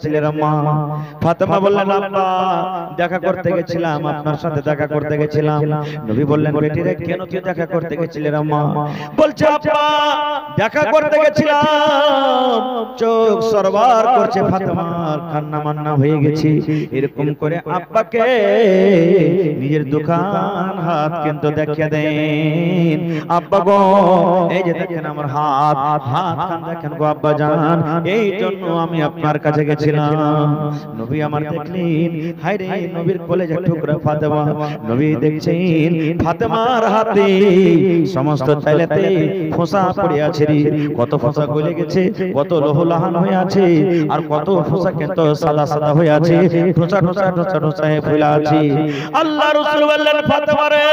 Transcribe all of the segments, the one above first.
গেছিলেন মা? ফাতেমা বললেন আব্বা দেখা করতে গেছিলাম, আপনার সাথে দেখা করতে গেছিলাম। নবী বললেন বেটি রে কেন তুই দেখা করতে গেছিলেন মা? বলছে আব্বা দেখা করতে গেছিলাম, চোখ সরবার করছে, ফাতেমার কান্না মান্না হয়ে গেছে। এরকম করে আব্বাকে নিজের দোকান হাত কিন্তু দেখিয়ে দেন। আব্বা গো এই যে দেখেন আমার হাত হাত কান দেখেন গো আব্বা জান, এই জন্য আমি আপনার কাছে গেছিলাম। নবী আমার দেখলেন, হায় রে নবীর কলেজের টুকরা ফাতেমা। নবী দেখছেন ফাতেমার হাতে সমস্ত তাইলেতে ফোঁসা পড়ে আছে রে, কত ফোঁসা গলে গেছে, কত লোহলাহান হয়ে আছে, আর কত ফোঁসা কিন্তু সাদা সাদা হয়ে আছে, ঠোঁচা ঠোঁচা ঠোঁচা ঠোঁচা ফুলে আছে। আল্লাহ রাসূল বললেন ফাতেমা রে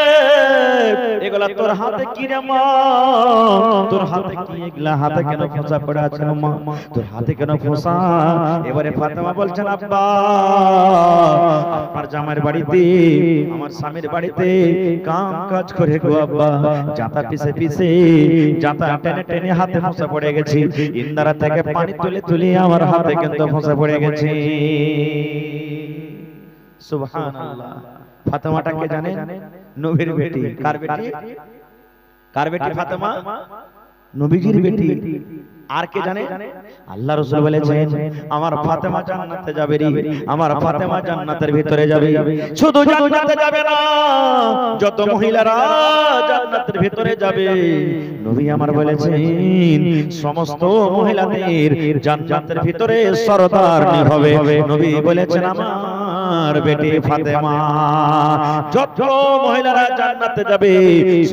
এগুলা তোর হাতে কি রে মা? তোর হাতে কি এগুলা? হাতে কেন ফোঁসা পড়ে আছে মা? তোর হাতে কেন ফোঁসা? এবারে ফাতেমা বলছেন আব্বা আপনার জামাইয়ের বাড়িতে, আমার স্বামীর বাড়িতে কাম কাজ করে গো আব্বা, জাতা পিছে পিছে জাতা টেনে টেনে হাতে ফোঁসা পড়ে গেছে, ইন্দারা থেকে পানি তুলে তুলে আমার হাতে কিন্তু ফোঁসা পড়ে গেছে। সুবহানাল্লাহ। ফাতেমাটাকে জানেন? নবীর বেটি। কার বেটি? কার বেটি ফাতেমা? নবীজির বেটি। আর কে জানে? আল্লাহ রাসূল বলেছেন আমার ফাতেমা জান্নাতে যাবে রে, আমার ফাতেমা জান্নাতের ভিতরে যাবে। শুধু জান্নাতে যাবে না, যত মহিলারা জান্নাতের ভিতরে যাবে নবী আমার বলেছেন সমস্ত মহিলাদের জান্নাতের ভিতরে সরদারনি হবে। নবী বলেছেন আমার বেটি ফাতেমা। যত মহিলারা জান্নাতে যাবে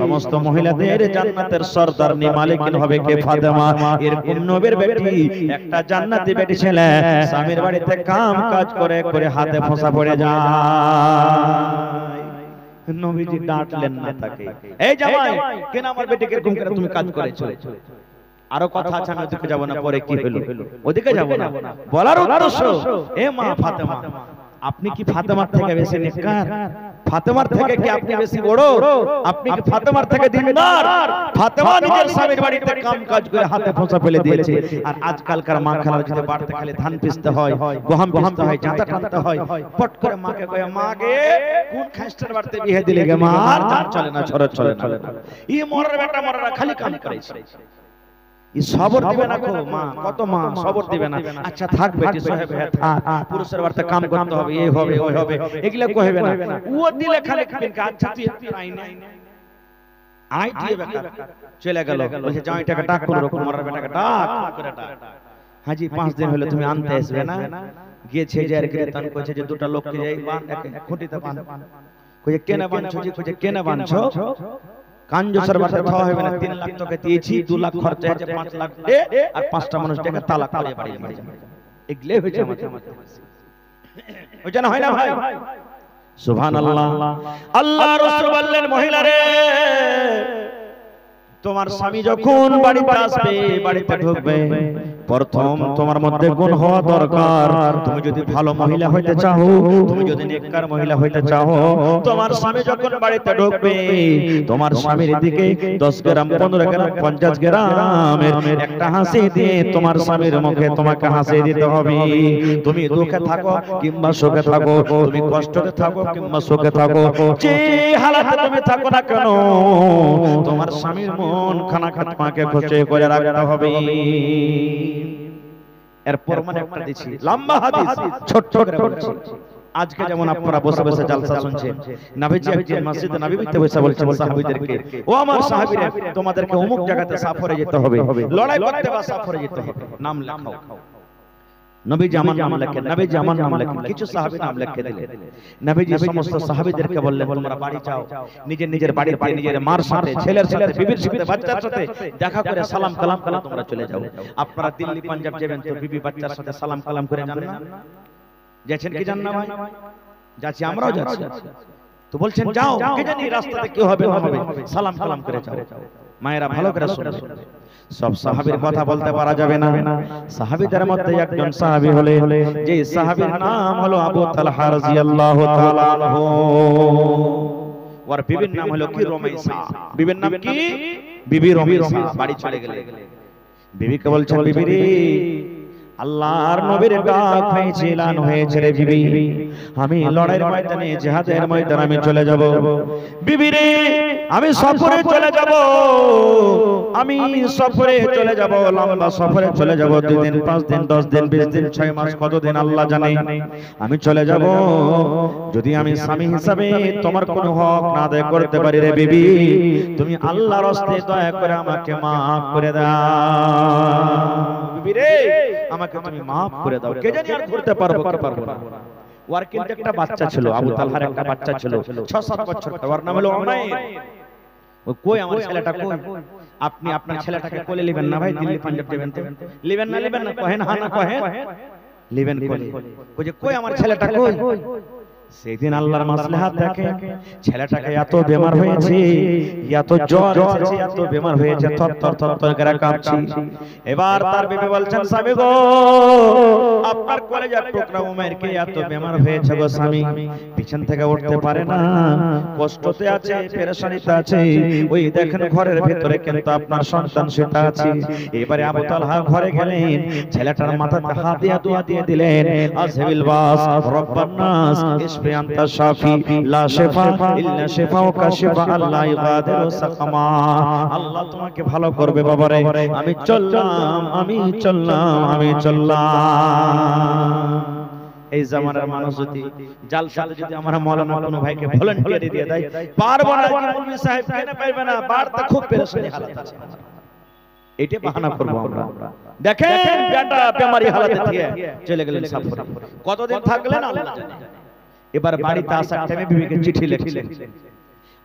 সমস্ত মহিলাদের জান্নাতের সরদারনি মালিকিন হবে কে? ফাতেমা। এরকম নবীর বেটি একটা জান্নাতি বেটি ছেলে স্বামীর বাড়িতে কাম কাজ করে করে হাতে ফোঁসা পড়ে যায়। নবীজি ডাঁটলেন না তাকে, এই জামাই কেন আমার বেটিকে এরকম করে তুমি কাজ করেছো? আরো কথা আছে, আমি ওদিকে যাব না, পরে কি হলো ওদিকে যাব না। বলার উদ্দেশ্য এ মা ফাতেমা আপনি কি ফাতেমার থেকে বেশি নেককার? ফাতেমার থেকে কি আপনি বেশি বড়? আপনি কি ফাতেমার থেকে দিনদার? ফাতেমা নিজের স্বামীর বাড়িতে কাম কাজ করে হাতে ফোঁসা ফেলে দিয়েছে, আর আজকালকার মা খালা যদি বাড়িতে খালি ধান পিষতে হয়, গহম পিষতে হয়, চাঁদা টানতে হয়, পট করে মাকে কয় মা গে কোন খাস্টার বাড়িতে বিয়ে দিলে গে মা? আর জান চলে না, ছড় চলে না। ই মরার বেটা মরারা খালি কাম করেছে, সবর দিবে না মা? কত মা সবর দিবে না? আচ্ছা থাক বেটি সাহেব, হ্যাঁ থাক, পুরুষের বাড়িতে কাম করতে হবে, এই হবে ওই হবে, এগুলা কইবে না। ও দিলে খালি খালি আচ্ছা তুই আই না আই দিয়ে বেকার চলে গেল, বলছে জামাইটাকে ডাক করে রকম মরার বেটাকে ডাক করে ডাক, হাজি 5 দিন হলো তুমি আনতে আসবে না? গিয়েছে যে আর কীর্তন কইছে যে দুটো লোককে যাই বান খুঁটিতে বান, কইছে কেন বানছো? জি কইছে কেন বানছো? কাঞ্জসের বাড়িতে খাওয়া হবে না, 3 লাখ টাকা দিয়েছি, 2 লাখ খরচা হয়েছে, 5 লাখ দে, আর 5টা মানুষ টাকা তালাক করে বাড়ি নিয়ে যাবে। এগুলো হয়েছে আমাদের ওই জানা হয় না ভাই? সুবহানাল্লাহ। আল্লাহ রাসূল বললেন মহিলা রে তোমার স্বামী যখন বাড়িতে আসবে, বাড়িতে ঢুকবে, প্রথম তোমার মধ্যে গুণ হওয়া দরকার। তুমি যদি ভালো মহিলা হইতে চাও, তুমি যদি নেককার মহিলা হইতে চাও, তোমার স্বামী যখন বাড়িতে ঢুকবে তোমার স্বামীর দিকে 10 গ্রাম 15 গ্রাম 50 গ্রামের একটা হাসি দিয়ে তোমার স্বামীর মুখে তোমাকে হাসি দিতে হবে। তুমি দুঃখে থাকো কিংবা সুখে থাকো, তুমি কষ্টে থাকো কিংবা সুখে থাকো, যে হালাতে তুমি থাকো না কেন তোমার স্বামীর মন খানা খাতমাকে খুশি করে রাখতে হবে। এরপর মানে একটা দিছি লম্বা হাদিস, ছোট করে বলছি। আজকে যেমন আপনারা বসে বসে জালসা শুনছেন, নবীজি একদিন মসজিদে নববীতে বসে বলছেন সাহাবীদেরকে, ও আমার সাহাবীরা তোমাদেরকে অমুক জায়গাতে সফরে যেতে হবে, লড়াই করতে বা সফরে যেতে হবে, নাম লেখাও। নবীজি আমার নাম লেখেন, নবীজি আমার নাম লেখেন, কিছু সাহাবী নাম লিখে দিলেন। নবীজি সমস্ত সাহাবীদেরকে বললেন তোমরা বাড়ি যাও, নিজের নিজের বাড়িতে নিজের মার সাথে, ছেলের সাথে, বিবির সাথে, বাচ্চার সাথে দেখা করে সালাম কালাম করে তোমরা চলে যাও। আপনারা দিল্লি পাঞ্জাব যাবেন তো বিবি বাচ্চার সাথে সালাম কালাম করে যান না? যাচ্ছেন কি জান না ভাই? যাচ্ছি, আমরাও যাচ্ছি। তো বলছেন যাও, কে জানি রাস্তাতে কি হবে না হবে, সালাম কালাম করে যাও। মায়েরা ভালো করে শুনুন, সব সাহাবীর কথা বলতে পারা যাবে না। সাহাবীদের মধ্যে একজন সাহাবী হলে যে সাহাবীর নাম হলো আবু তালহা রাদিয়াল্লাহু তাআলা আনহু, ওর বিবির নাম হলো কি? রুমাইসা। বিবির নাম কি? বিবি রুমাইসা। বাড়ি চলে গেলে বিবিকে বলছেন বিবি রে আল্লাহর নবীর ডাক হয়েছে, এলান হয়েছে রে বিবি, আমি লড়াইয়ের ময়দানে, জিহাদের ময়দানে আমি চলে যাব। বিবি রে, আমি সফরে চলে যাব, আমি সফরে চলে যাব, লম্বা সফরে চলে যাব, 2 দিন 5 দিন 10 দিন 20 দিন 6 মাস কতদিন আল্লাহ জানে। আমি চলে যাব, যদি আমি স্বামী হিসাবে তোমার কোনো হক না আদায় করতে পারি রে বিবি, তুমি আল্লাহর রাস্তায় দয়া করে আমাকে maaf করে দাও। বিবি রে, আমাকে তুমি maaf করে দাও। কে জানি আর করতে পারবো কি পারবো না। ওর কিন্তু একটা বাচ্চা ছিল, আবু তালহার একটা বাচ্চা ছিল 6-7 বছর, ওর নাম হলো উমাইর। ও কই আমার ছেলেটা কই? আপনি আপনার ছেলেটাকে কোলে নেবেন না ভাই, দিল্লি পাঞ্জাব যাবেন তো নেবেন না কহেন, হ্যাঁ না কহেন, নেবেন কোলে। কই যে কই আমার ছেলেটা কই? সেদিন আল্লাহর মাসলাহাত দেখে, ছেলেটাকে এত বেমার হয়েছে, এত জ্বর এসেছে, এত বেমার হয়েছে, থর করে কাঁপছে। এবার তার বিবি বলছেন, স্বামী গো, আপনার কলেজার টুকরা উমাইরকে এত বেমার হয়েছে গো স্বামী, পিছন থেকে উঠতে পারে না, কষ্টতে আছে, পেরেশানিতে আছে, ওই দেখেন ঘরের ভিতরে কিন্তু আপনার সন্তান সেটা আছে। এবারে আবু তালহা ঘরে গেলেন, ছেলেটার মাথাতে হাত দিয়ে দোয়া দিয়ে দিলেন, আযহিবিল বাস রব্বান নাস ইশফি আনতা শাফি লা শিফা ইল্লা শিফাউকা শিফা লা ইগাদিরু সাকামা। আল্লাহ তোমাকে ভালো করবে বাবারে, আমি চললাম। এই জামানার মানুষ যদি জালসাতে যদি আমরা মাওলানা কোনো ভাইকে ভলান্টিয়ার দিয়ে দেয়, পারবো না কি মুফতি সাহেব কেন পারবে না, বাড়তে খুব পেরেশানি হালত আছে, এইটা বাহানা করব আমরা। দেখেন বেটা বেমারি হালতে থেকে চলে গেলেন সফরে, কতদিন থাকলেন আল্লাহ জানে। এবার বাড়িতে আসার টাইমে বিবিকে চিঠি লিখলেন।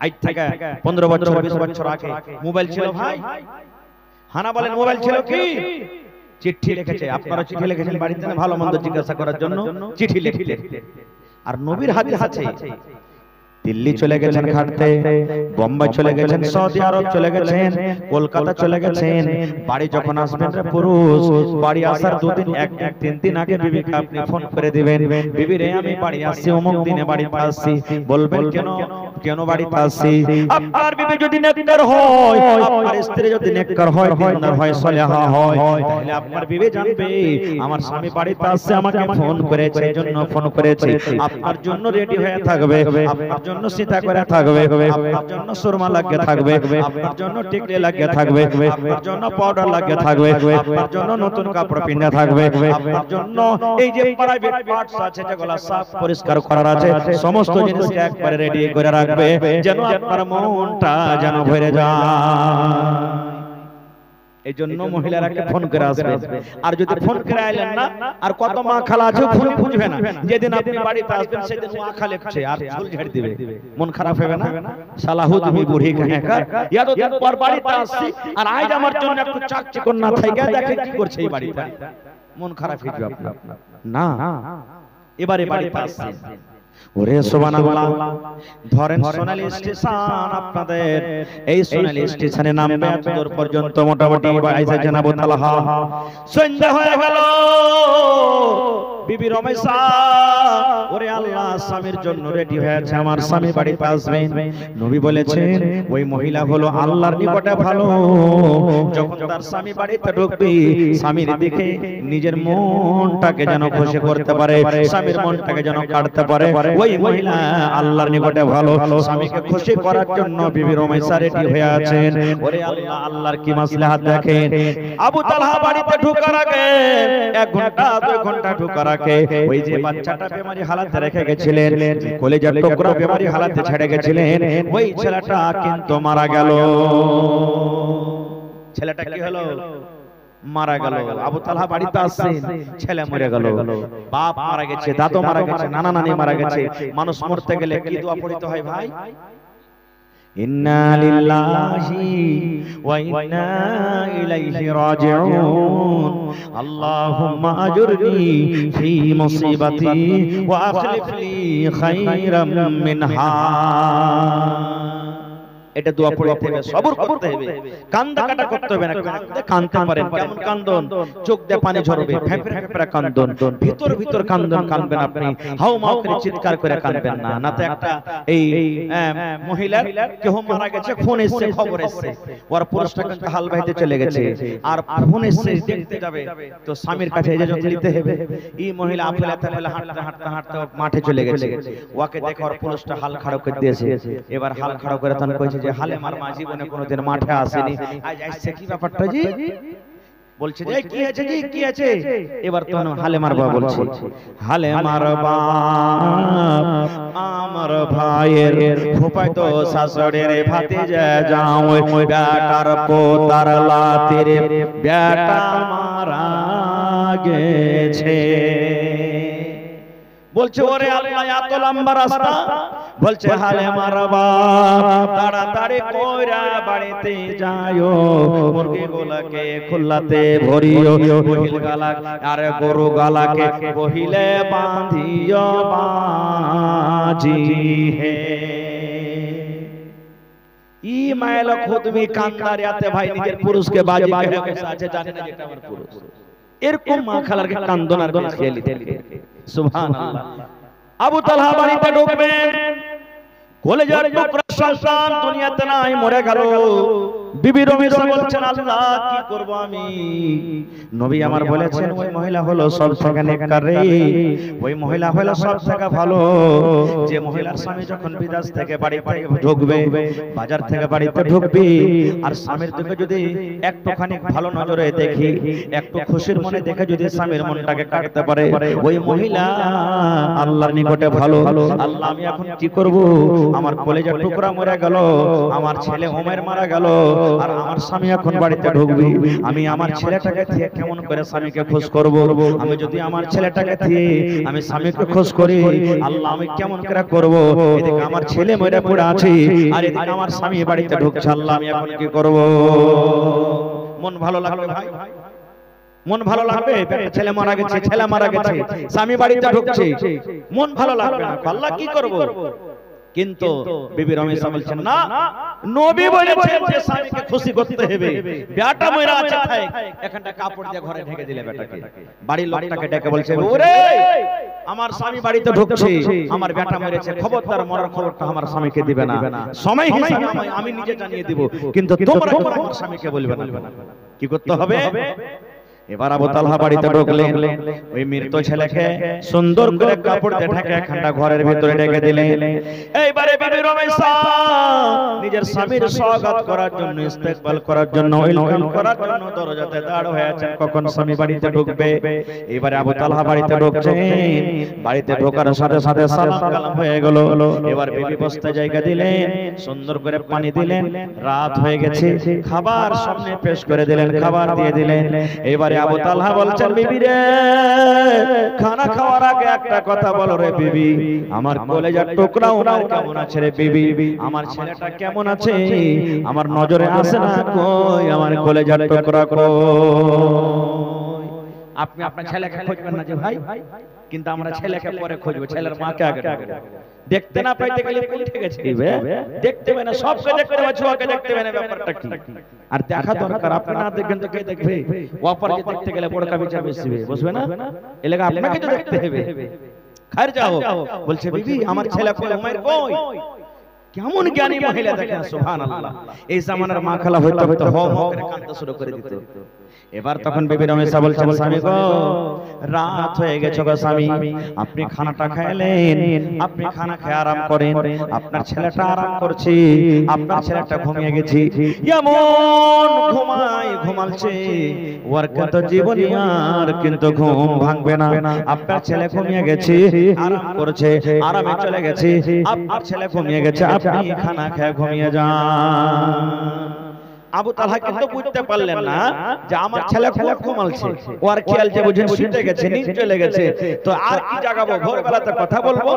আজ থেকে 15 বছর 20 বছর আগে মোবাইল ছিল ভাই? হানা বলেন মোবাইল ছিল কি? চিঠি লিখেছে। আপনারা চিঠি লিখেছেন বাড়িতে না ভালো মন্দ জিজ্ঞাসা করার জন্য চিঠি লিখলেন। আর নবীর হাদিস আছে, দিল্লি চলে গেছেন খাটতে, বোম্বাই চলে গেছেন, সৌদি আরব চলে গেছেন, কলকাতা চলে গেছেন। বাড়ি যখন আসবেন রে পুরুষ, বাড়ি আসার 2 দিন 1 দিন 3 দিন আগে বিবিকে আপনি ফোন করে দিবেন, বিবি রে আমি বাড়ি আসছি, অমুক দিনে বাড়িতে আসছি। বলবেন কেন বাড়িতে আসছি? আপনার বিবি যদি নেককার হয়, আপনার স্ত্রী যদি নেককার হয়, দিনদার হয়, সালেহা হয়, তাহলে আপনার বিবি জানবে আমার স্বামী বাড়িতে আসছে, আমাকে ফোন করেছে, এজন্য ফোন করেছে। আপনার জন্য রেডি হয়ে থাকবে, আপনার জন্য সীতা করে থাকবে, আপনার জন্য সুরমা লাগিয়ে থাকবে, আপনার জন্য টিকলি লাগিয়ে থাকবে, আপনার জন্য পাউডার লাগিয়ে থাকবে, আপনার জন্য নতুন কাপড় পিনে থাকবে, আপনার জন্য এই যে প্রাইভেট পার্টস আছে যেগুলো সাফ পরিষ্কার করার আছে, সমস্ত জিনিসকে একবারে রেডি করে রাখবে, যেন আপনার মনটা যেন ভরে যায়। এই জন্য মহিলারাকে ফোন করে আসবে। আর যদি ফোন করে আইলেন না, আর কত মা খালা আছে ফোন বুঝবে না, যেদিন আপনি বাড়িতে আসবেন সেদিন মা খালে লেখছে আর ঝুল ঝাড় দিবে, মন খারাপ হবে না? সালাহু তুমি বুড়ি কাহেকার, এত দিন পর বাড়িতে আসছি আর আজ আমার জন্য একটু চাকচিকন না থাকে, দেখে কি করছে এই বাড়িতে, মন খারাপ হয়ে যাবে আপনার না? এবারে বাড়িতে আসছে, ওরে সুবহানাল্লাহ, ধরেন সোনালী স্টেশন, আপনাদের এই সোনালী স্টেশনে নামবে এত দূর পর্যন্ত মোটামুটি আইসা জানাবো তালহা। সন্ধ্যা হয়ে গেল, বিবি রমেশা ওরে আল্লাহ স্বামীর জন্য রেডি হয়েছে, আমার স্বামী বাড়িতে আসবেন। নবী বলেছেন ওই মহিলা হলো আল্লাহর নিকটে ভালো, যখন তার স্বামী বাড়িতে ঢুকবে স্বামীর দিকে নিজের মনটাকে যেন খুশি করতে পারে, স্বামীর মনটাকে যেন কাটতে পারে, ওই মহিলা আল্লাহর নিকটে ভালো। স্বামীকে খুশি করার জন্য বিবি রমেশা রেডি হয়ে আছেন। ওরে আল্লাহ, আল্লাহর কি মাসলাহাত দেখেন। আবু তালহা বাড়িতে ঢোকার আগে 1 ঘন্টা 2 ঘন্টা ঢোকার আগে ওই যে বাচ্চাটা বেমারি হালাতে রেখে গেছিলেন, কলেজার টুকরা বেমারি হালাতে ছেড়ে গেছিলেন, ওই ছেলেটা কিন্তু মারা গেল। ছেলেটা কি হলো? মারা গেল। আবু তালহা বাড়িতে আসছেন, ছেলে মরে গেল, বাপ মারা গেছে, দাদু মারা গেছে, নানা নানি মারা গেছে। মানুষ মরতে গেলে কি দোয়া পড়তে হয় ভাই? ইন্না লিল্লাহি ওয়া ইন্না ইলাইহি রাজিউন, আল্লাহুম্মা আজুরনি ফি মুসিবাতি ওয়া আখলিফ লি খায়রাম মিনহা। এটা দোয়া পড়তে হবে, সবর করতে হবে, কান্দা কাটা করতে হবে না। কান্দতে পারেন, কেমন কান্দন, চোখ দিয়ে পানি ঝরবে, ফেঁপড়ে ফেঁপড়ে কান্দন, ভিতর ভিতর কান্দন কানবেন আপনি, হাউ মাউ করে চিৎকার করে কানবেন না। না তো একটা এই মহিলার কেউ মারা গেছে, ফোন এসেছে, খবর এসেছে, ওর পুরুষটা কিন্তু হাল বাইতে চলে গেছে, আর ফোন এসেছে দেখতে যাবে, তো স্বামীর কাছে ইজাজত নিতে হবে। এই মহিলা আফেলা তাফেলা হাঁটতে হাঁটতে হাঁটতে মাঠে চলে গেছে, ওকে দেখে ওর পুরুষটা হাল খাড়ো করে দিয়েছে। এবার হাল খাড়ো করে তখন কইছে যে হালে মার মা জীবনে কোনোদিন মাঠে আসেনি, আজ আসছে, কি ব্যাপারটা জি? বলছে যে কি আছে জি, কি আছে? এবার তখন হালে মার বাবা বলছে, হালে মার বাবা আমার ভাইয়ের ফুফাতো শাশুড়ির ভাতিজা যাও, বেটার পোতার লাতির বেটা মারা গেছে। বলছে ওরে আল্লাহ এত লম্বা রাস্তা, বলছে হালে মারবা তাড়াতাড়ি কইরা বাড়িতে যায়ও, মুরগি গুলাকে খুল্লাতে ভরিও, বহিল গালা আর গরু গালাকে বহিলে বাঁধিও বাজি হে। ই মাইল খুদমি কান্দারিয়াতে ভাই নিজের পুরুষকে বাজি করে বসে আছে, জানে না যেটা আমার পুরুষ। এরকম মা খালারকে কান্দন আর খেলি দেখে সুবহানাল্লাহ। আবু তালহা বাড়িতে ঢুকবেন, কলেজার টুকরা সন্তান দুনিয়াতে নাই, মরে গেল। বিবি রমেশা বলছেন আল্লাহ কি করব আমি? নবী আমার বলেছেন ওই মহিলা হলো সব থেকে নেককার রে, ওই মহিলা হলো সব থেকে ভালো। যে মহিলার স্বামী যখন বিদেশ থেকে বাড়িতে ঢুকবে, বাজার থেকে বাড়িতে ঢুকবে, আর স্বামীর দিকে যদি একটুখানি ভালো নজরে দেখি, একটু খুশির মনে দেখে যদি স্বামীর মনটাকে কাটতে পারে, ওই মহিলা আল্লাহর নিকটে ভালো। আল্লাহ আমি এখন কি করব? আমার কলেজার টুকরা মরে গেল, আমার ছেলে ওমের মারা গেল, আর আমার স্বামী এখন বাড়িতে ঢুকবে, আমি আমার ছেলেটাকে দিয়ে কেমন করে স্বামীকে খুশ করব? আমি যদি আমার ছেলেটাকে দিয়ে আমি স্বামীকে খুশ করি, আল্লাহ আমি কেমন করে করব? এদিকে আমার ছেলে মরে পড়ে আছে, আর এদিকে আমার স্বামী বাড়িতে ঢুকছে, আল্লাহ আমি এখন কি করব? মন ভালো লাগবে ভাই, মন ভালো লাগবে? ছেলে মারা গেছে, ছেলে মারা গেছে, স্বামী বাড়িতে ঢুকছে, মন ভালো লাগবে না? আল্লাহ কি করব? কিন্তু বিবি রমেশা বলছেন না, নবী বলেছেন যে স্বামীকে খুশি করতে হবে। বেটা মরা আছে খায়, এখানটা কাপড় দিয়ে ঘরে ঢেকে দিলে বেটাকে, বাড়ির লোকটাকে ডেকে বলছে ওরে আমার স্বামী বাড়িতে ঢুকছে, আমার বেটা মরেছে, খবরদার মরার খবরটা আমার স্বামীকে দিবে না, সময় হিসাবে আমি নিজে জানিয়ে দিব, কিন্তু তোমরা আমার স্বামীকে বলবে না। কি করতে হবে? এবার আবু তালহা বাড়িতে ঢুকলেন, ওই মৃত ছেলেকে সুন্দর করে কাপড় দিয়ে ঢেকে একখানা ঘরের ভিতরে ঢেকে দিলেন। এইবারে বিবি রমেশা নিজের স্বামীর স্বাগত করার জন্য, ইস্তেকবাল করার জন্য, ওয়েলকাম করার জন্য দরজাতে দাঁড় হয়ে আছেন, কখন স্বামী বাড়িতে ঢুকবে। এবারে আবু তালহা বাড়িতে ঢুকছেন, বাড়িতে ঢোকার সাথে সাথে সালাম কালাম হয়ে গেল। এবার বিবি বসতে জায়গা দিলেন, সুন্দর করে পানি দিলেন, রাত হয়ে গেছে, খাবার সামনে পেশ করে দিলেন, খাবার দিয়ে দিলেন। এবারে আবু তালহা বলছেন বিবি রে, খানা খাওয়ার আগে একটা কথা বলো রে বিবি, আমার কলেজার টুকরা ওনার কেমন আছে রে বিবি? আমার ছেলেটা কেমন আছে? আমার নজরে আসে না, কই আমার কলেজার টুকরা কই? আপনি আপনার ছেলেকে খুঁজবেন না যে ভাই, কিন্তু আমরা ছেলেকে পরে খুঁজবো, ছেলের মাকে আগে ডাকবো। দেখতে না পাইতে গেলে কোন ঠিক আছে, দেখতে হবে না, সবকে দেখতে হবে, ছোয়াকে দেখতে হবে না, ব্যাপারটা কি? আর দেখা দরকার, আপনি না দেখবেন তো কে দেখবে? অপরকে দেখতে গেলে বড় বিচার বসবে না, এলাকা আপনাকে তো দেখতে হবে। খায় যাও, বলছে বিবি আমার ছেলে কই, উমাইর কই? কেমন জ্ঞানী মহিলা দেখেন, সুবহানাল্লাহ। এই জামানার মা খালা হয়তো হয়তো হ হ করে কাঁদতে শুরু করে দিত। এবার তখন বিবি রমেশা বলছেন স্বামী গো, রাত হয়ে গেছে গো স্বামী, আপনি খানাটা খাইলেন, আপনি খানা খেয়ে আরাম করেন, আপনার ছেলেটা আরাম করছে, আপনার ছেলেটা ঘুমিয়ে গেছে, এমন ঘুমালছে ওর কত জীবনী আর কিন্তু ঘুম ভাঙবে না। আপনার ছেলে ঘুমিয়ে গেছে, আরাম করছে, আরামে চলে গেছে, আপনার ছেলে ঘুমিয়ে গেছে, আপনি খানা খেয়ে ঘুমিয়ে যান। আবু তালহা কিন্তু বুঝতে পারলেন না যে আমার ছেলে খুব ঘুমালছে, ওর খেয়াল যে বুঝে শুতে গেছে, নিজ চলে গেছে, তো আর কি জাগাবো, ভোরবেলাতে কথা বলবো।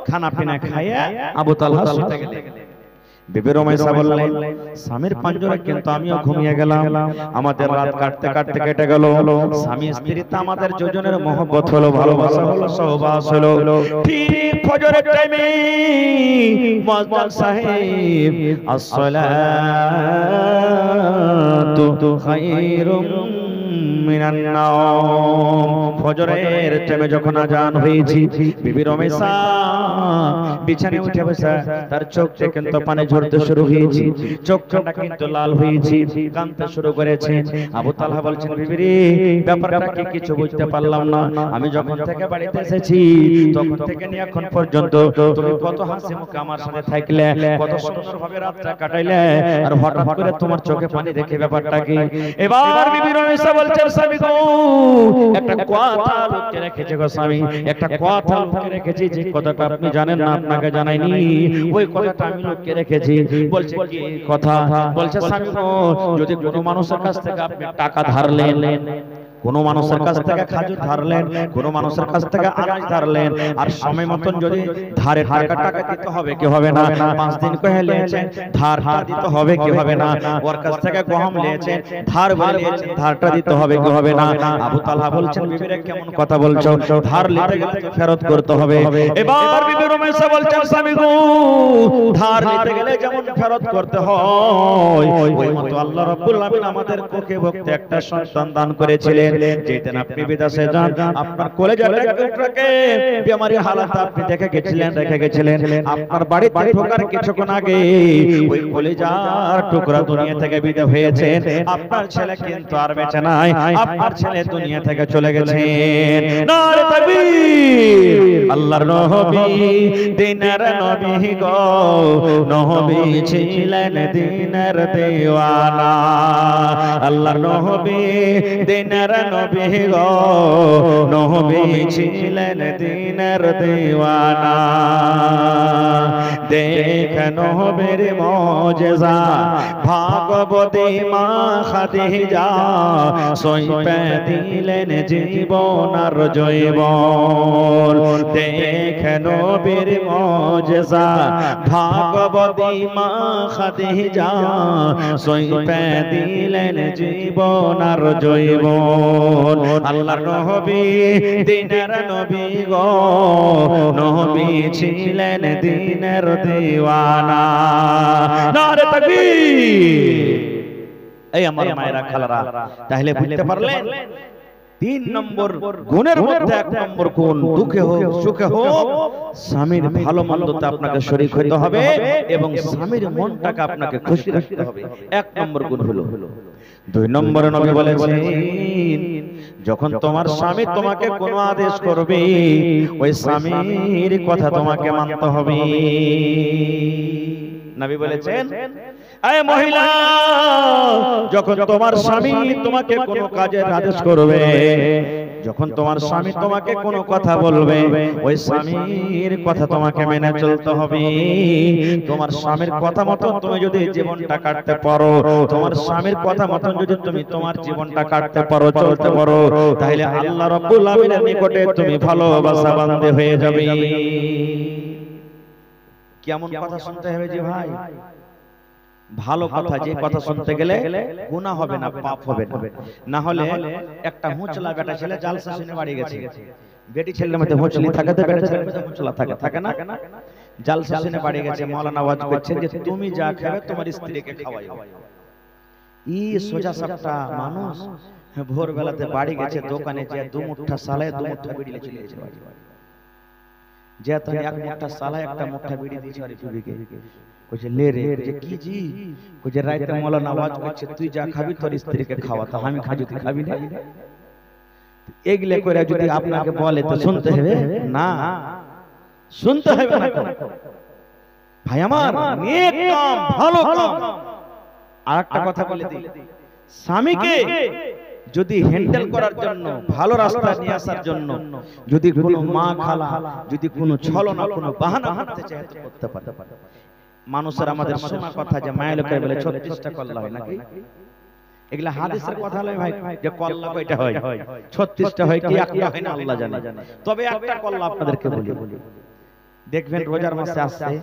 খানা পিনা খাইয়া আবু তালহা শুতে গেলেন। বিবি রুমাইসা বললেন, স্বামীর পাঞ্জরে কিন্তু আমিও ঘুমিয়ে গেলাম, আমাদের রাত কাটতে কাটতে কেটে গেল। স্বামী স্ত্রীতে আমাদের দুজনের মহব্বত হলো, ভালোবাসা হলো, সহবাস হলো। ঠিক ফজরের টাইমে মুয়াজ্জিন সাহেব আসসালাতু খায়রুম মিনান নাওম, ফজরের টাইমে যখন আজান হয়েছে, বিবি রুমাইসা বিছানায় উঠে বসে, তার চোখ থেকে কিন্তু পানি ঝরতে শুরু হয়েছে, চোখটা কিন্তু লাল হয়েছে, কাঁদতে শুরু করেছে। আবু তালহা বলছেন, বিবি রে, ব্যাপারটা কি কিছু বুঝতে পারলাম না, আমি যখন থেকে বাড়িতে এসেছি তখন থেকে নিয়ে এখন পর্যন্ত তুমি কত হাসি মুখে আমার সাথে থাকলে, কত সুন্দরভাবে রাতটা কাটাইলে, আর হঠাৎ করে তোমার চোখে পানি দেখে ব্যাপারটা কি? এবার বিবি রুমাইসা বলছেন, স্বামী গো, একটা কথা লুকিয়ে রেখেছে গো স্বামী, একটা কথা লুকিয়ে রেখেছি, যে কথাটা আপনি জানেন না, আপনাকে জানাইনি, ওই কথাটা আমি লুকিয়ে রেখেছি। বলছে কি কথা? বলছে, স্বামী গো, যদি কোনো মানুষের কাছ থেকে আপনি টাকা ধারলেন, কোন মানুষের কাছ থেকে খাজুর ধারলেন, কোন মানুষের কাছ থেকে আনাজ ধারলেন, আর সময় মতন যদি ধারে টাকা দিতে হবে কি হবে না? 5 দিন কহে নিয়েছেন, ধারটা দিতে হবে কি হবে না? ওর কাছ থেকে গহম নিয়েছেন, ধার বলে নিয়েছেন, ধারটা দিতে হবে কি হবে না? আবু তালহা বলছেন, বিবিরে কেমন কথা বলছো, ধার নিতে গেলে ফেরত করতে হবে। এবার বিবি রুমাইসা বলছেন, স্বামী গো, ধার নিতে গেলে যেমন ফেরত করতে হয়, ওই মতো আল্লাহ রাব্বুল আলামিন আমাদের কোখে ভক্তে একটা সন্তান দান করেছিলেন। যেদিন আপনি বিদেশে যান, আপনার কলেজার টুকরাকে বেমারি হালাত আপনি দেখে গেছিলেন, আপনার বাড়িতে ঢোকার কিছুক্ষণ আগে ওই কলেজার টুকরা দুনিয়া থেকে বিদায় হয়েছে। আপনার ছেলে কিন্তু আর বেঁচে নাই, আপনার ছেলে দুনিয়া থেকে চলে গেছেন। নারে তাকবীর! আল্লাহর নবী দিনের নবী গো, নবী ছিলেন দিনের দেওয়ানা। আল্লাহর নবী দিনের নবী গো, নবী ছিলেন দিনের দেওয়ানা। দেখ নবীর মুজিজা, ভাগবতী মা খাদিজা সইপে দিলেন জীবন আর জৈবন। দেখ নবীর মুজিজা, ভাগবতী মা খাদিজা সইপে দিলেন জীবন আর জৈবন। আল্লাহর নবী দিনের নবী গো, নবী ছিলেন দিনের দেওয়ানা। নারে তাকবীর! এই আমার মায়েরা, খালারা, তাহলে বুঝতে পারলেন 3 নম্বর গুণের মধ্যে 1 নম্বর গুণ, দুঃখে হোক সুখে হোক স্বামীর ভালো মন্দতে আপনাকে শরীক হতে হবে এবং স্বামীর মনটাকে আপনাকে খুশি রাখতে হবে। 1 নম্বর গুণ হলো। 2 নম্বরে নবী বলেছেন, যখন তোমার স্বামী তোমাকে কোনো আদেশ করবে, ওই স্বামীর কথা তোমাকে মানতে হবে। নবী বলেছেন, আয় মহিলা, যখন তোমার স্বামী তোমাকে কোনো কাজের আদেশ করবে, যখন তোমার স্বামী তোমাকে কোনো কথা বলবে, ওই স্বামীর কথা তোমাকে মেনে চলতে হবে। তোমার স্বামীর কথা মতো তুমি যদি জীবনটা কাটতে পারো, তোমার স্বামীর কথা মতো যদি তুমি তোমার জীবনটা কাটতে পারো, চলতে পারো, তাহলে আল্লাহ রাব্বুল আলামিনের নিকটে তুমি ভালোবাসা বান্দে হয়ে যাবে। কেমন কথা শুনতে হবে যে ভাই? ভালো কথা, যে কথা শুনতে গেলে গুনাহ হবে না, পাপ হবে না। না হলে একটা হুঁচলা বেটা ছেলে জালসা শুনে বাড়ি গেছে, বেটি ছেলের মধ্যে হুঁচলি থাকে, তো বেটা ছেলের মধ্যে হুঁচলা থাকে না? জালসা শুনে বাড়ি গেছে, মাওলানা ওয়াজ করছেন যে তুমি যা খাবে তোমার স্ত্রীকে খাওয়াইও। ই সোজা সাপটা মানুষ ভোর বেলাতে বাড়ি গেছে, দোকানে যে 2 মুঠা সালায় 2 মুঠা বিড়ি চলে গেছে বাড়ি। যে তুমি 1 মুঠা সালায় 1টা মুঠা বিড়ি দিয়েছ আর বিবিকে কইছে লে রে, যে কি জি? কইছে রাতে মাওলানা আওয়াজ করছে তুই যা খাবি তোর স্ত্রীকে খাওয়া, তো আমি খাই, তুই খাবি না? এগুলা করে যদি আপনাকে বলে তো শুনতে হবে না? শুনতে হবে না ভাই আমার, নেক কাম, ভালো কাম। আরেকটা কথা বলে দিই, স্বামীকে যদি হ্যান্ডেল করার জন্য, ভালো রাস্তা নিয়ে আসার জন্য যদি কোনো মা খালা যদি কোনো ছলনা, কোনো বাহানা করতে চায় তো করতে পারে। মানুষের আমাদের শোনা কথা যে মায়ের লোকের বলে 36টা কল্লা হয় নাকি? এগুলা হাদিসের কথা নয় ভাই, যে কল্লা কয়টা হয়, 36টা হয় কি একটা হয় না আল্লাহ জানে। তবে একটা কল্লা আপনাদেরকে বলি, দেখবেন রোজার মাসে আসছে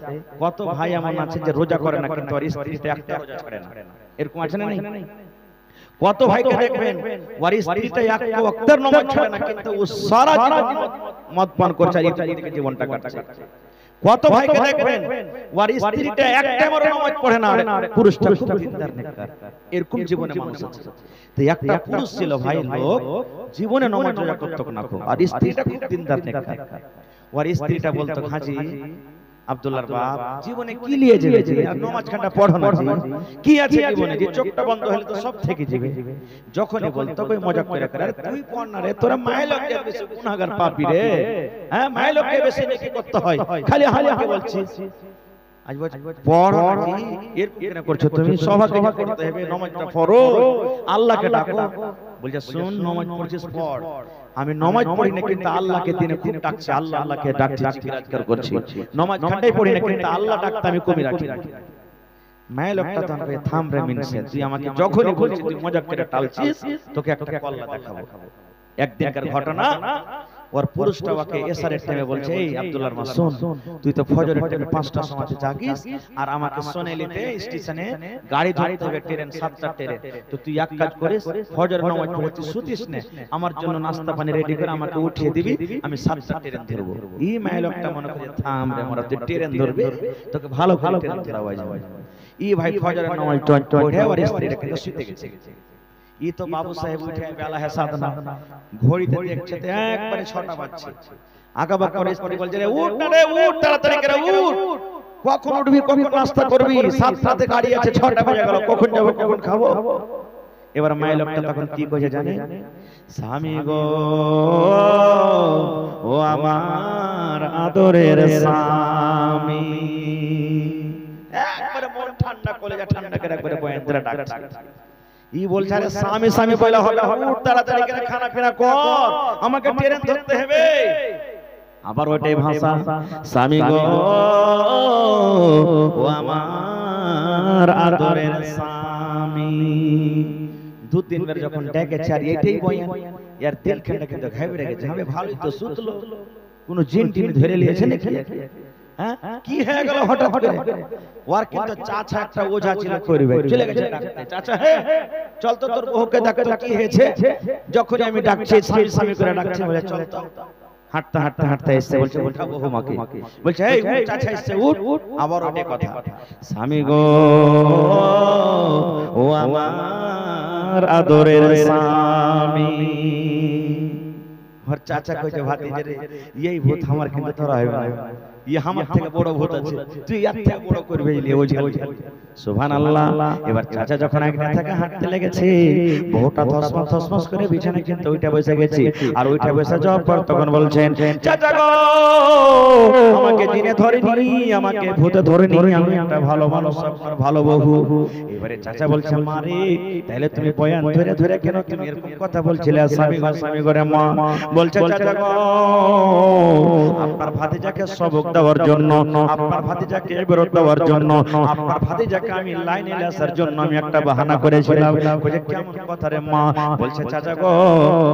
কত ভাই এমন আছে যে রোজা করে না কিন্তু আর স্ত্রীটা একটা রোজা ছাড়ে না, এরকম আছে না নেই? কত ভাইকে দেখবেন ওর স্ত্রীটা একটা ওয়াক্তের নামাজ ছাড়ে না কিন্তু ও সারা জীবন মদ পান করছে আর এদিকে জীবনটা কাটছে। কত ভাইকে দেখবেন ওর স্ত্রীটা একটা নামাজ পড়ে না পুরুষটা খুব দিনদার নেককার, এরকম জীবনে মানুষ আছে। তো একটা পুরুষ ছিল ভাই লোক জীবনে নামাজ রোজা করতে না আর স্ত্রীটা খুব দিনদার নেককার। ওর স্ত্রীটা বলতো হাজি আব্দুল্লাহর বাপ জীবনে কি নিয়ে যাবে জি আর নামাজ খানটা পড়ো না জি কি আছে জীবনে যে চোখটা বন্ধ হলে তো সব থেকে যাবে। যখনই বলতো কই মজাক করে করে আরে তুই পড় না রে তোরা মায়ের লোকের বেশি গুনাহগার পাপী রে, হ্যাঁ মায়ের লোককে বেশি নেকি করতে হয় খালি হালিকে বলছিস আজ বল পড় জি এর কেন করছো তুমি সবাইকে করতে হবে নামাজটা পড়ো আল্লাহকে ডাকো। বলছে শুন নামাজ পড়ছিস পড়, আমি নামাজ পড়ি না কিন্তু আল্লাহকে দিনে খুব ডাকছি, আল্লাহ আল্লাহকে ডাকছি জিকির করছি, নামাজ খান্ডাই পড়ি না কিন্তু আল্লাহ ডাকতে আমি কমই রাখি। মায়ের লোকটা তখন কই থাম রে মিনসে তুই আমাকে যখনই বলছিস তুই মজাক করে টালছিস তোকে একটা কল্লা দেখাবো। একদিনকার ঘটনা ওর পুরুষটা ওকে এসারের টাইমে বলছে এই আব্দুল্লাহর মা শুন তুই তো ফজরের টাইমে 5টার সময় জাগিস আর আমাকে সোনাইলিতে স্টেশনে গাড়ি ধরতে হবে ট্রেন 7টার ট্রেন, তো তুই এক কাজ করিস ফজরের নামাজ পড়ে তুই শুতিস না আমার জন্য নাস্তা পানি রেডি করে আমাকে উঠিয়ে দিবি আমি 7টার ট্রেন ধরবো। এই মায়ের লোকটা মনে করে থাম রে মোরা তুই ট্রেন ধরবি তোকে ভালো ভালো ট্রেন ধরাওয়া যাবে। এই ভাই ফজরের নামাজ পড়ে আর স্ত্রীটা কিন্তু শুতে গেছে। ই তো বাবু সাহেব উঠে বেলা है 7 না ঘড়িতে দেখছে তো একবারে 6টা বাজছে। আগাবা করে স্ত্রী বলছে রে উঠ না রে উঠ তাড়াতাড়ি করে উঠ, কখন উঠবি কখন নাস্তা করবি 7টাতে গাড়ি আছে 6টা বেজে গেল কখন যাব কখন খাবো। এবার মায়ের লোকটা তখন কি কইছে জানে স্বামী গো ও আমার আদরের স্বামী, একবারে মন ঠান্ডা কলেজা ঠান্ডা করে একবারে বয়ানরা ডাকছে। ই বলছে আরে স্বামী স্বামী বলা হবে উঠ তাড়াতাড়ি করে খানা পিনা কর আমাকে ট্রেন ধরতে হবে। আবার ওইটাই ভাষা স্বামী গো ও আমার আদরের স্বামী। 2-3 বার যখন ডেকেছে আর এটাই বয়ান यार দিল খেলা কিন্তু ঘাবড়ে গেছে হবে ভালোই তো সুতলো কোন জিন টিন ধরে নিয়েছে নাকি হ্যাঁ কি হয়ে গেল হঠাৎ করে। ওর কিন্তু চাচা একটা ওঝা ছিল করবে চলে গেছে ডাকতে চাচা হে চল তো তোর বউকে ডাক তো কি হয়েছে। যখন আমি ডাকছি স্বামী স্বামী করে ডাকছে বলে চল তো হাঁটতে হাঁটতে হাঁটতে এসে বলছে উঠা বহু মাকে বলছে এই উঠ চাচা এসে উঠ। আবার ওঠে কথা স্বামী গো ও আমার আদরের স্বামী। और चाचा কইছে ভাতিজা রে এই ভূত আমার কিন্তু ধরা হবে না, ये আমার থেকে বড় ভূত আছে তুই এর থেকে বড় করবে লে ওঝা। সুবহানাল্লাহ। এবার চাচা যখন একদিন থেকে হাঁটতে লেগেছে বউটা থসমস থসমস করে বিছানায় কিন্তু ওইটা বসে গেছে আর ওইটা বসে যাওয়ার পর তখন বলছেন চাচা গো আমাকে জিনে ধরেনি আমাকে ভূতে ধরেনি আমি একটা ভালো মানুষ আপনার ভালো বউ। এবারে চাচা বলছে মারে তাহলে তুমি বয়ান ধরে ধরে কেন তুমি এরকম কথা বলছিলে স্বামী করে মা বলছে চাচা গো আপনার ভাতিজাকে সবক দেওয়ার জন্য আপনার ভাতিজাকে ইবরত দেওয়ার জন্য আপনার ভাতিজাকে আমি লাইনে আসার জন্য আমি একটা বাহানা করেছিলাম। বলে কেমন কথা রে মা? বলছে চাচা গো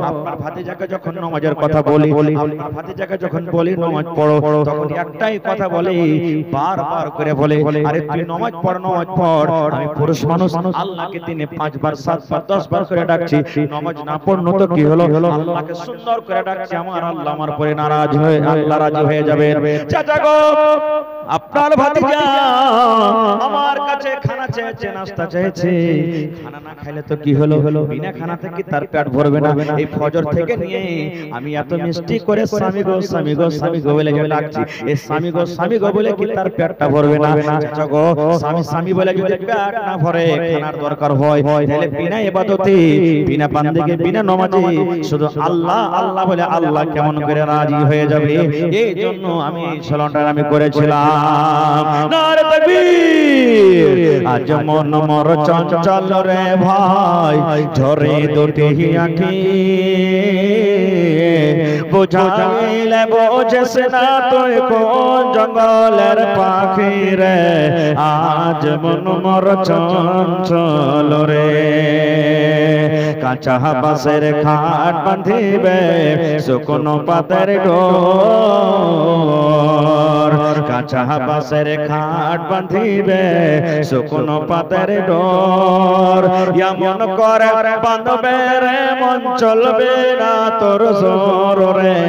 আপনার ভাতিজাকে যখন নামাজের কথা বলি আপনার ভাতিজাকে যখন বলি নামাজ পড়ো তখন একটাই কথা বলে বারবার করে বলে আরে তুই নামাজ পড় নামাজ পড়। আমি পুরুষ মানুষ আল্লাহকে দিনে 5 বার 7 বার 10 বার করে ডাকছি নামাজ না পড়নো তো কি হলো আল্লাহকে সুন্দর করে ডাকছি আমার আল্লাহ আমার পরে নারাজ হয়ে আল্লাহ রাজি হয়ে যাবে। চাচা গো আপনার ভাতিজা আমার কাছে খানা চেয়েছে নাস্তা চেয়েছে খানা না খাইলে তো কি হলো বিনা খানাতে কি তার পেট ভরবে না। এই ফজর থেকে নিয়ে আমি এত মিষ্টি করে স্বামী গো স্বামী গো স্বামী গো বলে ডাকছি এই স্বামী গো বলে কি তার পেটটা ভরবে না। চাচা গো স্বামী বলে যদি পেট না ভরে খানার দরকার হয় তাহলে বিনা ইবাদতে বিনা বান্দেগি বিনা নামাজে শুধু আল্লাহ আল্লাহ বলে আল্লাহ কেমন করে রাজি হয়ে যাবে। এই জন্য আমি সলনটা আমি করেছিলাম। নারে তাকবীর। আজ মন মোর চঞ্চল রে ভাই ঝরে দুটি আঁখি বুঝাইলে বোঝেস না তুই কোন জঙ্গলের পাখি রে। আজ মন মোর চঞ্চল রে কাঁচা বাঁশের খাট বাঁধিবে শুকনো পাতের ডোর কাঁচা বাঁশের খাট বাঁধিবে শুকনো পাতের ডোর এমন করে বাঁধবে রে মন চলবে না তোর জোর রে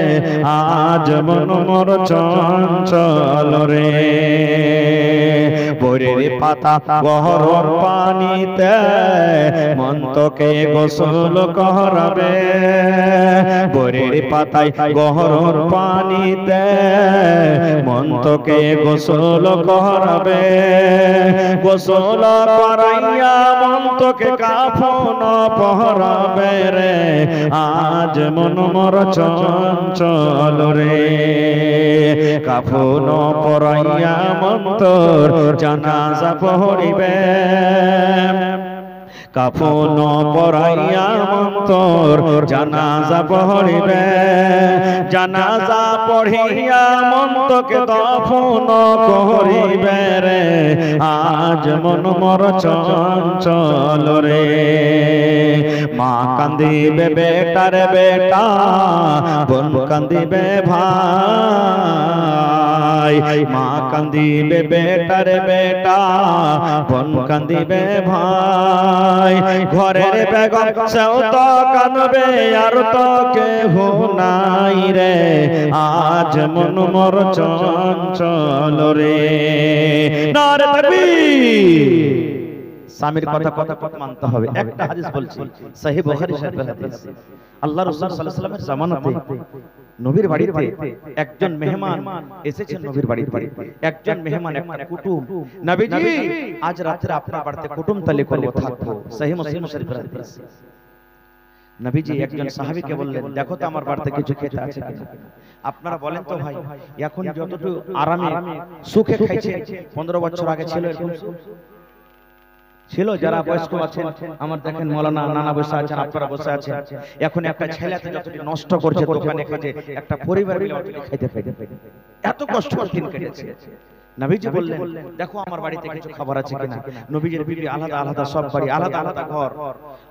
আজ মন মোর চঞ্চল রে বরের পাতা গহর পানিতে মন তোকে গোসল করাবে বরের পাতায় গহর পানিতে মন তোকে গোসল করাবে গোসল করাইয়া মন তোকে কাফন পহরাবে রে আজ মন মোর চঞ্চল রে কাফন পরাইয়া মন তোর জানাজা পড়িবে কাফন পরাইয়া মন তোর জানাজা পড়িবে জানাজা পড়িয়া মন তোকে দফন করিবে রে আজ মন মোর চঞ্চল রে মা কান্দিবে বেটার বেটা বোন কান্দিবে ভাই মা কান্দিবে বেটার বেটা বোন কান্দিবে ভাই ঘরের বেগম সেও তো কাঁদবে আর তো কেহ নাই রে আজ মন মোর চঞ্চল রে নারে তাকবীর স্বামীর কথা মানতে হবে একটা হাদিস বলছি সহিহ বুখারী শরীফের হাদিস আল্লাহ রাসূল সাল্লাল্লাহু আলাইহি ওয়াসাল্লামের জামানাতে নবীর বাড়িতে একজন মেহমান এসেছেন নবীর বাড়িতে একজন মেহমান একটা কুটুম নবীজি আজ রাতে আপনার বাড়িতে কুটুম তালি করব থাকবো সহিহ মুসলিম শরীফের হাদিস নবীজি একজন সাহাবীকে বললেন দেখো তো আমার বাড়িতে কিছু খেতে আছে কিনা আপনারা বলেন তো ভাই এখন যতটুকু আরামে সুখে খাইছে 15 বছর আগে ছিল এরকম ছিল যারা বয়স্ক আছেন আমার দেখেন মাওলানা নানা বসে আছেন আপনারা বসে আছেন এখন একটা ছেলেতে যতটি নষ্ট করছে দোকানে খেতে একটা পরিবার মিলে খাইতে এত কষ্ট করে দিন কেটেছে নবীজি বললেন দেখো আমার বাড়িতে কিছু খাবার আছে কিনা নবীজির বিবি আলাদা আলাদা সব বাড়ি আলাদা আলাদা ঘর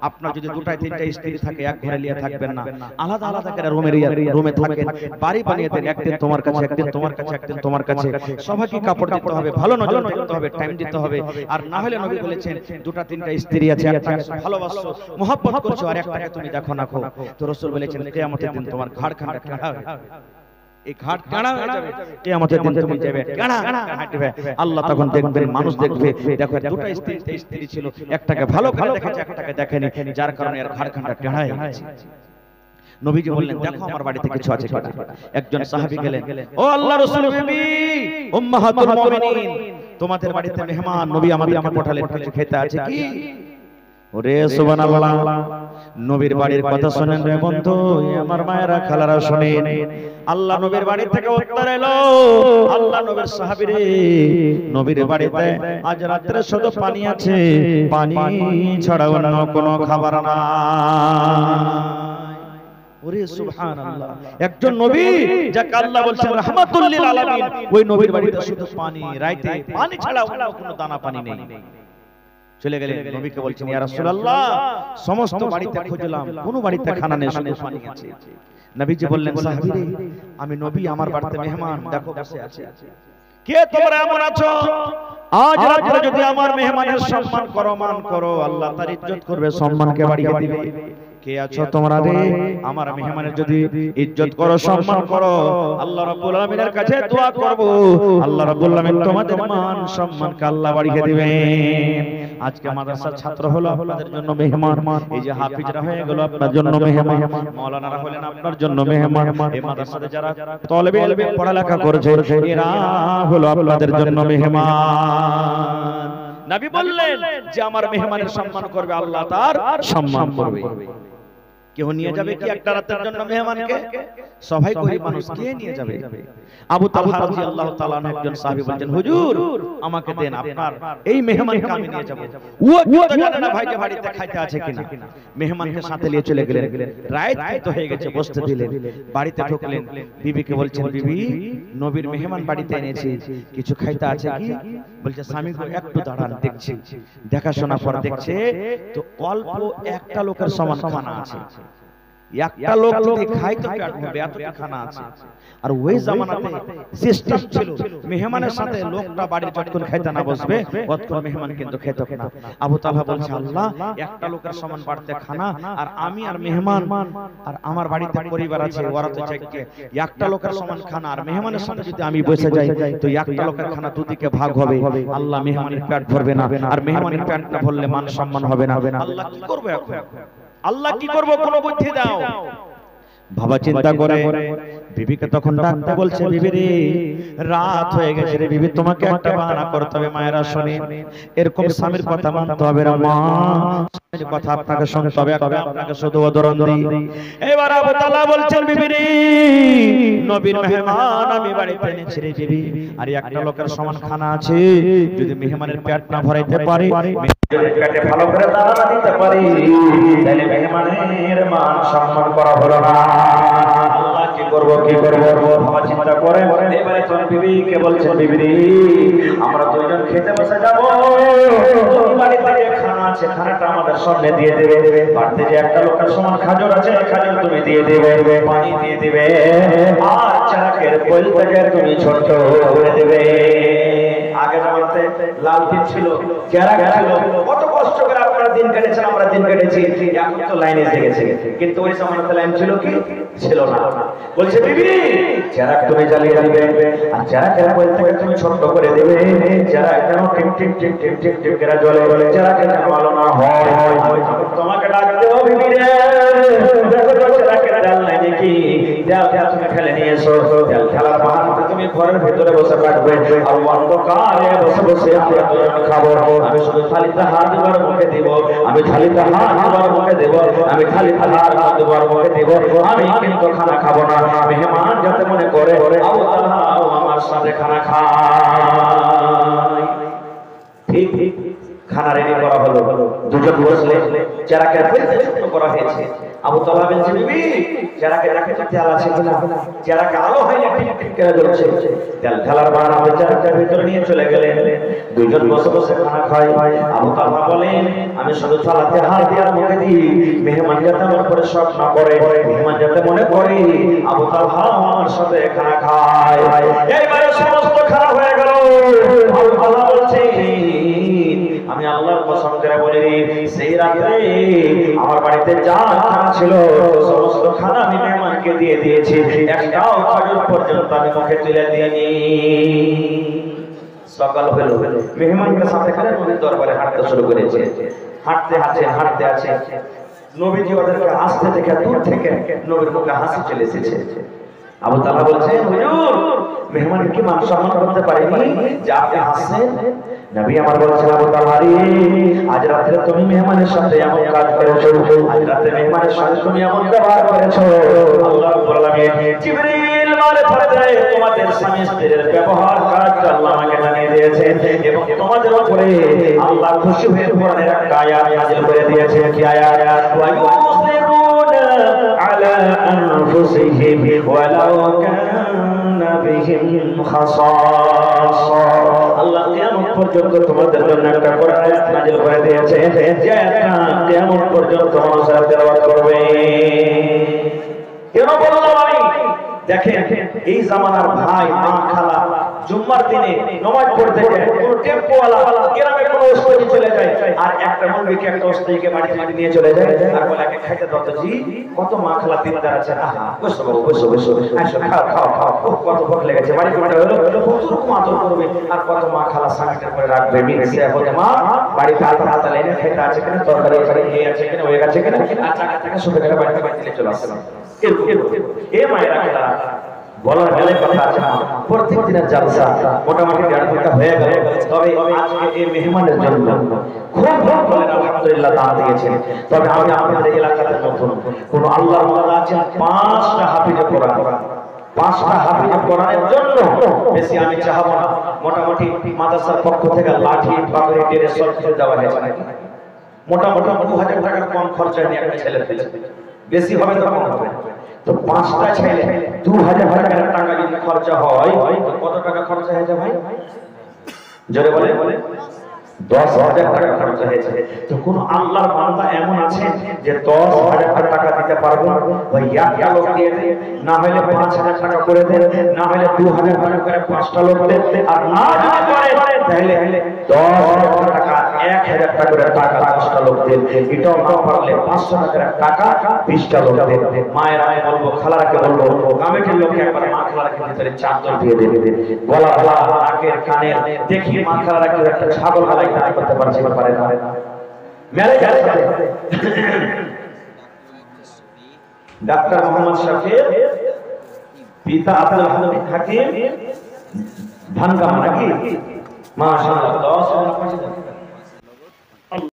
আপনার যদি দুটাই তিনটা স্ত্রী থাকে এক ঘরে লিয়ে থাকবেন না আলাদা আলাদা করে রুমে থাকেন বাড়ি বানিয়ে দেন একদিন তোমার কাছে একদিন তোমার কাছে একদিন তোমার কাছে সবাইকে কাপড় দিতে হবে ভালো নজর দিতে হবে টাইম দিতে হবে আর না হলে নবী বলেছেন দুটা তিনটা স্ত্রী আছে একটাকে ভালোবাসো mohabbat করছো আর একটাকে তুমি দেখো না কো তো রাসূল বলেছেন কিয়ামতের দিন তোমার ঘাড় খানা কাটা হবে এই ঘাট কাঁড়া হয়ে যাবে কিয়ামতের দিন তুমি যাবে কাঁড়া হাঁটবে আল্লাহ তখন দেখবেন মানুষ দেখবে দেখো দুটো স্ত্রী ছিল একটাকে ভালো ভালো দেখেছে একটাকে দেখেনি যার কারণে এর ঘাড় খান্ডা টেढ़া হয়ে গেছে নবীজি বললেন দেখো আমার বাড়িতে কিছু আছে কিনা একজন সাহাবী গেলেন ও আল্লাহর রাসূল বিবি উম্মাহাতুল মুমিনিন তোমাদের বাড়িতে মেহমান নবী আমাদেরকে পাঠালেন কিছু খেতে আছে কি ওরে সুবহানাল্লাহ নবীর বাড়ির কথা শুনেন রে বন্ধু আমার মায়েরা খালারা শুনেন আল্লাহ নবীর বাড়ি থেকে উত্তর এলো আল্লাহ নবীর সাহাবী রে নবীর বাড়িতে আজ রাতে শুধু পানি আছে পানি ছাড়া অন্য কোনো খাবার না ওরে সুবহানাল্লাহ একজন নবী যাকে আল্লাহ বলেন রাহমাতুল লিল আলামিন ওই নবীর বাড়িতে শুধু পানি রাইতে পানি ছাড়া অন্য কোনো দানা পানি নেই চলে গেলেন নবীকে বলছেন ইয়া রাসূলুল্লাহ সমস্ত বাড়িতে খুঁজলাম কোনো বাড়িতে খানা নেই শুধু পানি আছে নবীজি বললেন সাহাবী রে আমি নবী আমার বাড়িতে মেহমান দেখো বসে আছে কে তোমরা এমন আছো আজ রাতে যদি আমার মেহমানের সম্মান করো মান করো আল্লাহ তার ইজ্জত করবে সম্মানকে বাড়িয়ে দিবে কে আছো তোমরা রে আমার মেহমানের যদি ইজ্জত করো সম্মান করো আল্লাহ রাব্বুল আলামিনের কাছে দোয়া করব আল্লাহ রাব্বুল আলামিন তোমাদের মান সম্মানকে আল্লাহ বাড়িয়ে দিবেন আজকে মাদ্রাসার ছাত্র হলো আপনাদের জন্য মেহমান এই যে হাফিজরা হয়ে গেল আপনার জন্য মেহমান মাওলানারা হলেন আপনার জন্য মেহমান এই মাদ্রাসাতে যারা তলবে ইলমে পড়ালেখা করেছে এরা হলো আপনাদের জন্য মেহমান নবী বললেন যে আমার মেহমানের সম্মান করবে আল্লাহ তার সম্মান করবে কেউ নিয়ে যাবে কি একটা রাতের জন্য মেহমানকে সবাই গরিব মানুষ কে নিয়ে যাবে আবু তালহা রাদিয়াল্লাহু তাআলা একজন সাহাবী বলেন হুজুর আমাকে দেন আপনার এই মেহমানকে আমি নিয়ে যাব ও তো জানে না ভাইকে বাড়িতে খাইতে আছে কিনা মেহমানকে সাথে নিয়ে চলে গেলেন রাত তো হয়ে গেছে বসতে দিলেন বাড়িতে ঢুকলেন বিবিকে বলছেন বিবি নবীর মেহমান বাড়িতে এনেছি কিছু খাইতে আছে কি বলছে স্বামী গো একটু দাঁড়ান দেখছি দেখাশোনা করে দেখছে তো অল্প একটা লোকের সমান খানা আছে একটা লোক যদি খায় তো পেট ভরবে, এত খানা আছে। আর ওই জামানাতে সিস্টেম ছিল, মেহমানের সাথে লোকটা বাড়ির যতক্ষণ খাইতে না বসবে ততক্ষণ মেহমান কিন্তু খেত না। আবু তালহা বলছে, আল্লাহ, একটা লোকের সমান বাড়তে খানা, আর আমি আর মেহমান আর আমার বাড়িতে পরিবার আছে, ওরা তো চাইছে একটা লোকের সমান খানা, আর মেহমানের সাথে যদি আমি বসে যাই তো একটা লোকের খানা দুদিকে ভাগ হবে। আল্লাহ, মেহমানের পেট ভরবে না, আর মেহমানের পেট না ভরলে মান সম্মান হবে না। আল্লাহ কি করবে এখন? আল্লাহ কি করব, কোনো বুদ্ধি দাও। বাবা চিন্তা করে বিবিকে তখন ডাকতে বলছে, বিবি রে, রাত হয়ে গেছে রে বিবি, তোমাকে একটা বাহানা করতে হবে। মায়েরা শুনে, এরকম স্বামীর কথা মানতে হবে না মা, স্বামীর কথা আপনাকে শুনতে হবে, আপনাকে শুধু উদাহরণ দিই। এবার আবু তালহা বলছেন, বিবি রে, নবীর মেহমান আমি বাড়িতে এনেছি রে বিবি, আর একটা লোকের সমান খানা আছে, যদি মেহমানের পেট না ভরাইতে পারি, যদি পেটে ভালো করে দানা দিতে পারি, তাহলে মেহমানের মান সম্মান করা হলো না। আল্লাহ কি করব, কি করব? বাবা চিন্তা করে এবারে তোর বিবিকে বলছেন, বিবি রে, আমরা দুইজন খেতে বসে যাব, বাড়িতে যে খানা আছে খানাটা আমাদের সামনে দিয়ে দেবে, বাড়িতে যে একটা লোকের সমান খাজর আছে খাজর তুমি দিয়ে দেবে, পানি দিয়ে দেবে, আর চাকের কোল থেকে তুমি ছোট করে দেবে। আগে জামানাতে লালটেন ছিল, চেরাগ ছিল, কত কষ্ট করে আপনারা দিন কেটেছেন, আমরা দিন কেটেছি, এখন তো লাইন এসে গেছে, কিন্তু ওই জামানাতে লাইন ছিল কি? ছিল না। বলছে, বিবি, চেরাগ তুমি জ্বালিয়ে দিবে, আর চেরাগের কোল থেকে তুমি ছোট করে দেবে, চেরাগ যেন tick tick tick tick tick tick করে জ্বলে, চেরাগের যেন আলো না হয়। তোমাকে ডাকতে হবে, বিবি রে, দেখো তো চেরাগের তেল নাই নাকি, তেল তুমি ফেলে নিয়ে এসো। তেল ফেলার বাহানাতে তুমি ঘরের ভিতরে বসে থাকবে, আর অন্ধকারে বসে বসে আমরা দুজন খাবো। আমি শুধু থালিতে হাত দুবার মুখে দেব, আমি থালিতে হাত দুবার মুখে দেব, আমি থালিতে হাত দুবার মুখে দেব, আমি কিন্তু খানা খাবো না। মেহমান যাতে মনে করে আবু তালহা আমার সাথে খানা খায়। ঠিক ঠিক খানা রেডি করা হলো, দুজন বসলে, চেরাকে ছোট করা হয়েছে। আবু তালহা বলছে, বিবি, চেরাকে রাখে তেল আছে কিনা? চেরাকে আলো হয় না, টিক টিক করে জ্বলছে। তেল ঢালার বাহানা হয়ে চেরাকটার ভিতরে নিয়ে চলে গেলেন, দুইজন বসে বসে খানা খায়। আবু তালহা বলেন, আমি শুধু থালাতে হাত দিয়ে মুখে দিই, মেহমান যাতে আমার উপরে শক না করে, মেহমান যাতে মনে করে আবু তালহা আমার সাথে খানা খায়। এইবারে সমস্ত খানা হয়ে গেল। আবু তালহা বলছে, আমি আল্লাহর কসম করে বলি, সেই রাতে আমার বাড়িতে যা খানা ছিল সমস্ত খানা আমি মেহমানকে দিয়ে দিয়েছি, একটাও খাজুর পর্যন্ত আমি মুখে তুলে দিইনি। সকাল হলো, মেহমানকে সাথে করে নবীর দরবারে হাঁটতে শুরু করেছে। হাঁটতে হাঁটতে আছে, নবীজি ওদেরকে হাসতে দেখে দূর থেকে নবীর মুখে হাসি চলে এসেছে। আবু তালহা বলছে, হুজুর, মেহমানকে কি মান সম্মান করতে পারিনি যে আপনি হাসছেন? নবী আমার বলছেন, আবু তালহা রে, আজ রাতে তুমি মেহমানের সাথে এমন কাজ করেছো, আজ রাতে মেহমানের সাথে তুমি এমন ব্যবহার করেছো, আল্লাহ রাব্বুল আলামিন জিবরিল মারফতে তোমাদের স্বামী স্ত্রীর ব্যবহার কাজটা আল্লাহ আমাকে জানিয়ে দিয়েছেন, এবং তোমাদের উপরে আল্লাহ খুশি হয়ে কোরআনের একটা আয়াত নাযিল করে দিয়েছেন। কি আয়াত? ওয়া ইউসিরুনা আলা আনফুসিহিম ওয়ালাউ কানা বিহিম খাসাসা। আল্লাহ কিয়ামত পর্যন্ত তোমাদের জন্য একটা কোরআন আয়াত নাযিল করে দিয়েছে, যে আয়াতটা কিয়ামত পর্যন্ত মানুষরা তেলাওয়াত করবে। কেন বললাম আমি? দেখেন, এই জামানার ভাই, মা, খালা জুম্মার দিনে নামাজ পড়তে যায়, কোন টেম্পোওয়ালা গ্রামে কোন ওস্তাদি চলে যায়, আর একটা মুরগিকে একটা ওস্তাদিকে বাড়িতে নিয়ে চলে যায়, আর বলে আগে খাইতে দাও তো জি, কত মা খালা দিনদার আছে, আহা বসো বাবু, বসো বসো, আসো খাও খাও খাও, কত ভোগ লেগেছে, বাড়ি কোনটা হলো কত আদর করবে, আর কত মা খালা সামিটের করে রাখবে, মিক্সে হতে মা বাড়িতে আলতা হাতা লাইনে খেতে আছে কিনা, তরকারি ওখানে এই আছে কিনা, ওই আছে কিনা, আর টাকা টাকা শুধু করে বাড়িতে বাড়িতে চলে আসলাম। এ মায়েরা খেলা বলার বেলায় কথা আছে না, প্রত্যেক দিনের জালসা মোটামুটি 1.5 ঘন্টা হয়ে গেল, তবে আজকে এই মেহমানের জন্য খুব বলেন আলহামদুলিল্লাহ দান দিয়েছেন। তবে আমি আপনাদের এলাকাতে নতুন, কোন আল্লাহর বান্দা আছেন 5টা হাফিজে কোরআন, 5টা হাফিজে কোরআনের জন্য বেশি আমি চাহাবো না, মোটামুটি মাদ্রাসার পক্ষ থেকে লাঠি পাগড়ি টেনে সব কিছু দেওয়া হয়েছে নাকি, মোটামুটি 2000 টাকার কম খরচা নিয়ে একটা ছেলে ফেলে, বেশি হবে তো কম হবে, তো 5টা ছেলে 2000 টাকা যদি খরচা হয়, কত টাকা খরচা হয়েছে ভাই? জোরে বলে 10,000 টাকা খরচ হয়েছে। তো কোন আল্লাহর বান্দা এমন আছে যে 10,000 টাকা দিতে পারবে? ওই একটা লোক দিয়ে দেন, না হলে 5,000 টাকা করে দেন, না হলে 2,000 টাকা করে 5টা লোক দেন, আর না যদি পারে তাহলে 10,000 টাকা 1,000 টাকা করে টাকা 10টা লোক দেন, এটাও না পারলে 500 টাকার টাকা 20টা লোক দেন। মায়ের আমি বলবো, খালারাকে বলবো, কমিটির লোককে একবার মা খালারাকে ভিতরে চাদর দিয়ে দেবে, গলা গলা নাকের কানের দেখি মা খালারা কেউ একটা ছাগল গলায় টান করতে পারছে বা পারে না? মেরে গেছে ডাক্তার মোহাম্মদ শফির, পিতা আব্দুল হাকিম ধানকামা নাকি? মাশাআল্লাহ 10